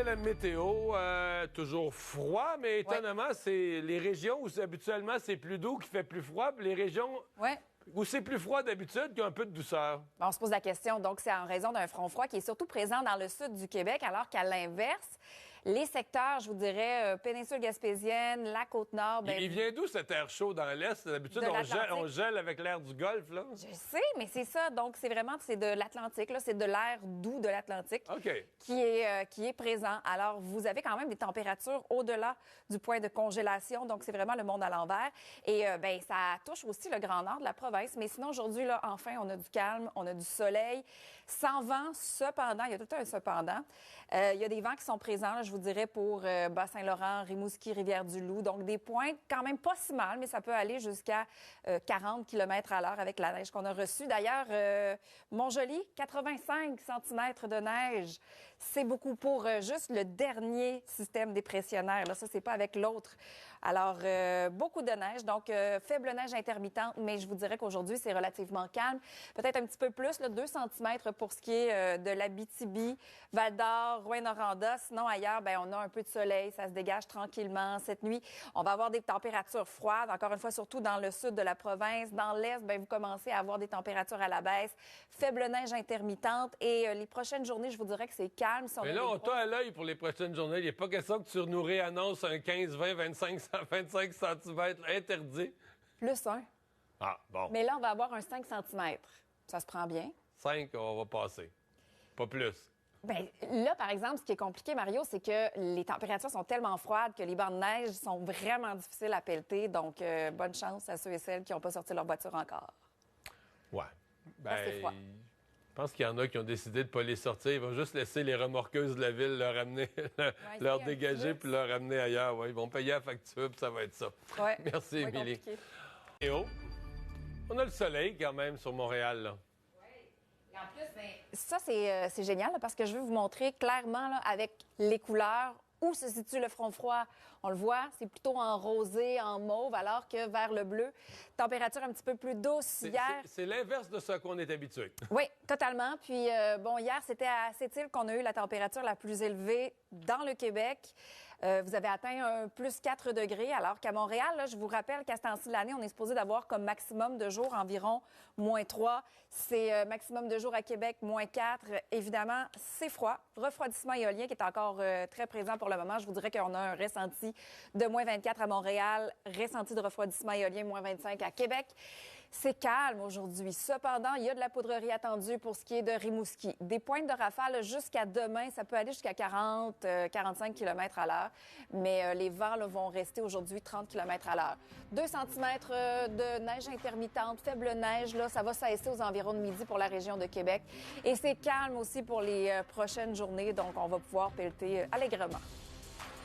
la météo. Toujours froid, mais étonnamment, c'est les régions où habituellement c'est plus doux qui fait plus froid, puis les régions où c'est plus froid d'habitude qui ont un peu de douceur. On se pose la question. Donc, c'est en raison d'un front froid qui est surtout présent dans le sud du Québec, alors qu'à l'inverse, les secteurs, je vous dirais, péninsule gaspésienne, la Côte-Nord... Il vient d'où cet air chaud dans l'Est? D'habitude, on gèle avec l'air du Golfe, là. Je sais, mais c'est ça. Donc, c'est de l'Atlantique, là. C'est de l'air doux de l'Atlantique qui est présent. Alors, vous avez quand même des températures au-delà du point de congélation. Donc, c'est vraiment le monde à l'envers. Et, ça touche aussi le grand nord de la province. Mais sinon, aujourd'hui, là, enfin, on a du calme, on a du soleil. Sans vent, cependant, il y a tout un cependant. Il y a des vents qui sont présents, là, je vous dirais, pour Bas-Saint-Laurent, Rimouski, Rivière-du-Loup. Donc, des pointes quand même pas si mal, mais ça peut aller jusqu'à 40 km à l'heure avec la neige qu'on a reçue. D'ailleurs, Montjoly, 85 cm de neige. C'est beaucoup pour juste le dernier système dépressionnaire. Là, ça, c'est pas avec l'autre. Alors, beaucoup de neige. Donc, faible neige intermittente, mais je vous dirais qu'aujourd'hui, c'est relativement calme. Peut-être un petit peu plus, là, 2 cm pour ce qui est de l'Abitibi, Val-d'Or, Rouyn-Noranda. Sinon, ailleurs, on a un peu de soleil. Ça se dégage tranquillement. Cette nuit, on va avoir des températures froides. Encore une fois, surtout dans le sud de la province. Dans l'est, vous commencez à avoir des températures à la baisse. Faible neige intermittente. Et les prochaines journées, je vous dirais que c'est calme. Si mais là, on t'a à l'œil pour les prochaines journées. Il n'est pas question que tu nous réannonces un 15, 20, 25 cm interdit. Plus 1. Ah, bon. Mais là, on va avoir un 5 cm. Ça se prend bien. 5, on va passer. Pas plus. Bien, là, par exemple, ce qui est compliqué, Mario, c'est que les températures sont tellement froides que les bancs de neige sont vraiment difficiles à pelleter. Donc, bonne chance à ceux et celles qui n'ont pas sorti leur voiture encore. Ouais. C'est froid. Je pense qu'il y en a qui ont décidé de ne pas les sortir. Ils vont juste laisser les remorqueuses de la ville leur amener, leur dégager puis leur ramener ailleurs. Ouais, ils vont payer la facture puis ça va être ça. Ouais. Merci, Émilie. Et on a le soleil quand même sur Montréal, là. En plus, ça, c'est génial là, parce que je veux vous montrer clairement là, avec les couleurs où se situe le front froid. On le voit, c'est plutôt en rosé, en mauve, alors que vers le bleu, température un petit peu plus douce hier. C'est l'inverse de ce qu'on est habitué. Oui, totalement. Puis, hier, c'était à Sept-Îles qu'on a eu la température la plus élevée dans le Québec. Vous avez atteint un plus 4 degrés, alors qu'à Montréal, là, je vous rappelle qu'à ce temps-ci de l'année, on est supposé d'avoir comme maximum de jours environ moins 3. C'est maximum de jours à Québec, moins 4. Évidemment, c'est froid. Refroidissement éolien qui est encore très présent pour le moment. Je vous dirais qu'on a un ressenti de moins 24 à Montréal, ressenti de refroidissement éolien, moins 25 à Québec. C'est calme aujourd'hui. Cependant, il y a de la poudrerie attendue pour ce qui est de Rimouski. Des pointes de rafale jusqu'à demain, ça peut aller jusqu'à 40, 45 km à l'heure. Mais les vents là, vont rester aujourd'hui 30 km à l'heure. 2 cm de neige intermittente, faible neige, là, ça va cesser aux environs de midi pour la région de Québec. Et c'est calme aussi pour les prochaines journées, donc on va pouvoir pelleter allègrement.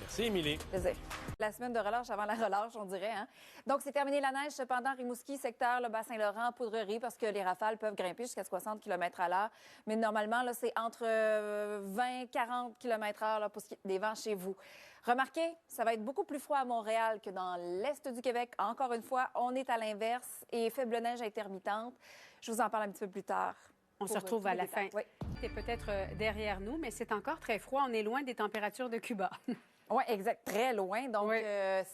Merci, Émilie. Plaisir. La semaine de relâche avant la relâche, on dirait. Hein? Donc, c'est terminé la neige. Cependant, Rimouski, secteur, le Bas-Saint-Laurent, poudrerie, parce que les rafales peuvent grimper jusqu'à 60 km à l'heure. Mais normalement, là, c'est entre 20 40 km h pour ce qui est des vents chez vous. Remarquez, ça va être beaucoup plus froid à Montréal que dans l'est du Québec. Encore une fois, on est à l'inverse et faible neige intermittente. Je vous en parle un petit peu plus tard. On se retrouve à la fin. Oui. C'est peut-être derrière nous, mais c'est encore très froid. On est loin des températures de Cuba. Oui, exact. Très loin. Donc,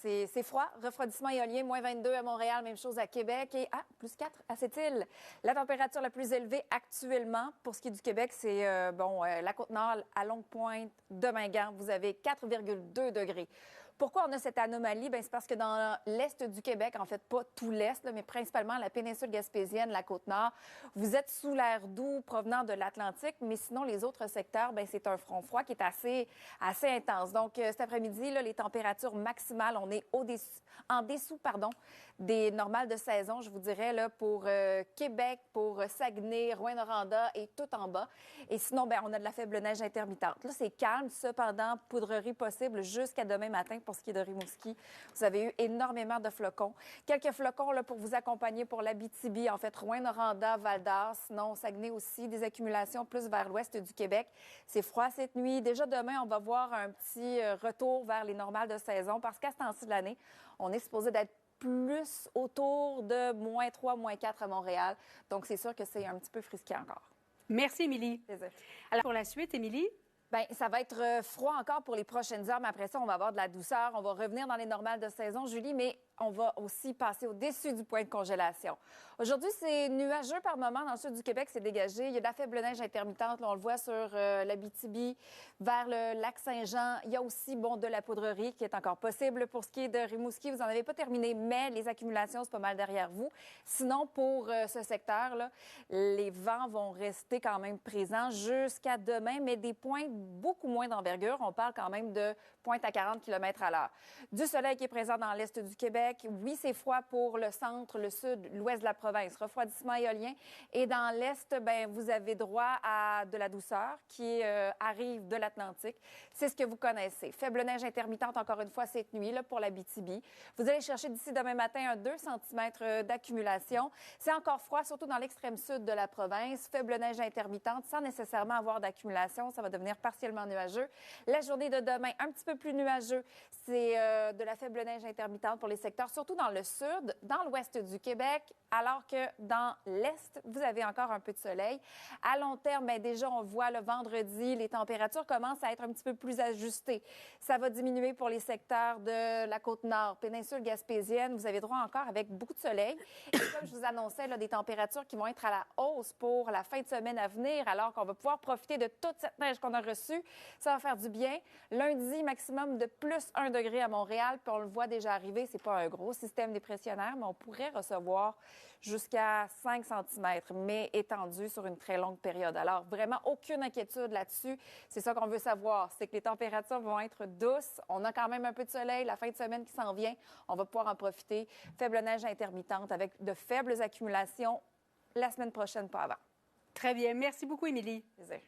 c'est froid. Refroidissement éolien, moins 22 à Montréal, même chose à Québec. Et plus 4 à Sept-Îles. La température la plus élevée actuellement pour ce qui est du Québec, c'est la Côte-Nord à Longue-Pointe, de Mingan. Vous avez 4,2 degrés. Pourquoi on a cette anomalie? C'est parce que dans l'est du Québec, en fait, pas tout l'est, là, mais principalement la péninsule gaspésienne, la Côte-Nord, vous êtes sous l'air doux provenant de l'Atlantique, mais sinon, les autres secteurs, c'est un front froid qui est assez intense. Donc, cet après-midi, là, les températures maximales, on est en dessous des normales de saison, je vous dirais, là, pour Québec, pour Saguenay, Rouyn-Noranda et tout en bas. Et sinon, on a de la faible neige intermittente. Là, c'est calme, cependant, poudrerie possible jusqu'à demain matin. Pour ce qui est de Rimouski, vous avez eu énormément de flocons. Quelques flocons là, pour vous accompagner pour l'Abitibi, en fait, Rouyn-Noranda, Val-d'Or, sinon Saguenay aussi, des accumulations plus vers l'ouest du Québec. C'est froid cette nuit. Déjà demain, on va voir un petit retour vers les normales de saison parce qu'à ce temps-ci de l'année, on est supposé d'être plus autour de moins 3, moins 4 à Montréal. Donc, c'est sûr que c'est un petit peu frisqué encore. Merci, Émilie. Plaisir. Alors, pour la suite, Émilie? Bien, ça va être froid encore pour les prochaines heures, mais après ça, on va avoir de la douceur. On va revenir dans les normales de saison, Julie, mais on va aussi passer au-dessus du point de congélation. Aujourd'hui, c'est nuageux par moment. Dans le sud du Québec, c'est dégagé. Il y a de la faible neige intermittente. Là, on le voit sur l'Abitibi, vers le lac Saint-Jean. Il y a aussi, de la poudrerie qui est encore possible. Pour ce qui est de Rimouski, vous n'en avez pas terminé, mais les accumulations, c'est pas mal derrière vous. Sinon, pour ce secteur-là, les vents vont rester quand même présents jusqu'à demain, mais des pointes beaucoup moins d'envergure. On parle quand même de pointes à 40 km à l'heure. Du soleil qui est présent dans l'est du Québec. Oui, c'est froid pour le centre, le sud, l'ouest de la province. Refroidissement éolien. Et dans l'est, vous avez droit à de la douceur qui arrive de l'Atlantique. C'est ce que vous connaissez. Faible neige intermittente, encore une fois, cette nuit là, pour l'Abitibi. Vous allez chercher d'ici demain matin un 2 cm d'accumulation. C'est encore froid, surtout dans l'extrême sud de la province. Faible neige intermittente sans nécessairement avoir d'accumulation. Ça va devenir partiellement nuageux. La journée de demain, un petit peu plus nuageux. C'est de la faible neige intermittente pour les secteurs, surtout dans le sud, dans l'ouest du Québec, alors que dans l'est, vous avez encore un peu de soleil. À long terme, déjà, on voit le vendredi, les températures commencent à être un petit peu plus ajustées. Ça va diminuer pour les secteurs de la Côte-Nord, péninsule gaspésienne. Vous avez droit encore avec beaucoup de soleil. Et comme je vous annonçais, là, des températures qui vont être à la hausse pour la fin de semaine à venir, alors qu'on va pouvoir profiter de toute cette neige qu'on a reçue. Ça va faire du bien. Lundi, maximum de plus 1 degré à Montréal, puis on le voit déjà arriver. C'est pas un gros système dépressionnaire, mais on pourrait recevoir jusqu'à 5 cm, mais étendu sur une très longue période. Alors, vraiment, aucune inquiétude là-dessus. C'est ça qu'on veut savoir, c'est que les températures vont être douces. On a quand même un peu de soleil, la fin de semaine qui s'en vient. On va pouvoir en profiter. Faible neige intermittente avec de faibles accumulations la semaine prochaine, pas avant. Très bien. Merci beaucoup, Émilie. Plaisir.